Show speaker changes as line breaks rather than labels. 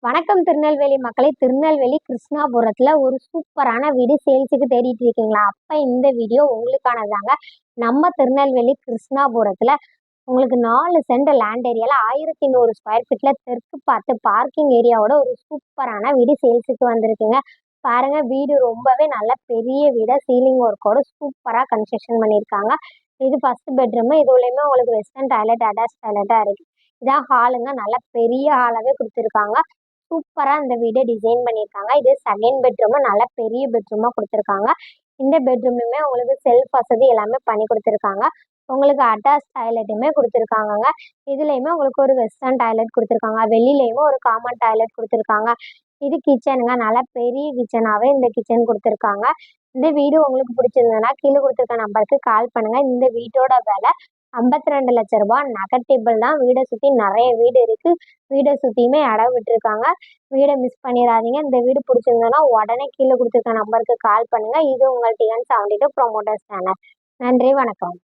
வணக்கம் திருநெல்வேலி மக்களை. திருநெல்வேலி கிருஷ்ணாபுரத்துல ஒரு சூப்பரான வீடு சேல்ஸுக்கு தேடிட்டு இருக்கீங்களா? அப்ப இந்த வீடியோ உங்களுக்கானதாங்க. நம்ம திருநெல்வேலி கிருஷ்ணாபுரத்துல உங்களுக்கு 4 சென்ட் லேண்ட் ஏரியால 1100 ஸ்கொயர் ஃபீட்ல தெற்கு பார்த்து பார்க்கிங் ஏரியாவோட ஒரு சூப்பரான வீடு சேல்ஸுக்கு வந்திருக்குங்க. பாருங்க, வீடு ரொம்பவே நல்ல பெரிய வீடா சீலிங் ஒர்க்கோட சூப்பரா கன்ஸ்ட்ரக்ஷன் பண்ணியிருக்காங்க. இது ஃபர்ஸ்ட் பெட்ரூம். இது உள்ளயுமே உங்களுக்கு வெஸ்டர்ன் டாய்லெட், அட்டாச் டாய்லெட்டா இருக்கு. இதான் ஹாலுங்க. நல்ல பெரிய ஹாலாவே கொடுத்துருக்காங்க. சூப்பரா இந்த வீடை டிசைன் பண்ணியிருக்காங்க. இது செகண்ட் பெட்ரூம். நல்ல பெரிய பெட்ரூமா கொடுத்துருக்காங்க. இந்த பெட்ரூம்லுமே உங்களுக்கு செல்ஃப் வசதி எல்லாமே பண்ணி கொடுத்துருக்காங்க. உங்களுக்கு அட்டாச் டாய்லெட்டுமே கொடுத்துருக்காங்கங்க. இதுலயுமே உங்களுக்கு ஒரு வெஸ்டர்ன் டாய்லெட் கொடுத்துருக்காங்க. வெளியிலயுமே ஒரு காமன் டாய்லெட் கொடுத்துருக்காங்க. இது கிச்சனுங்க. நல்லா பெரிய கிச்சனாவே இந்த கிச்சன் கொடுத்துருக்காங்க. இந்த வீடு உங்களுக்கு பிடிச்சிருந்ததுன்னா கீழே கொடுத்துருக்க நம்பருக்கு கால் பண்ணுங்க. இந்த வீட்டோட விலை 52 லட்சம் ரூபாய். நெகட்டிபிள் தான். வீடை சுற்றி நிறைய வீடு இருக்கு. வீடை சுற்றியுமே இடம் விட்டுருக்காங்க. வீடை மிஸ் பண்ணிடாதீங்க. இந்த வீடு பிடிச்சிருந்ததுன்னா உடனே கீழே கொடுத்துருக்க நம்பருக்கு கால் பண்ணுங்க. இது உங்கள் TN72 ப்ரொமோட்டர்ஸ் சேனல். நன்றி, வணக்கம்.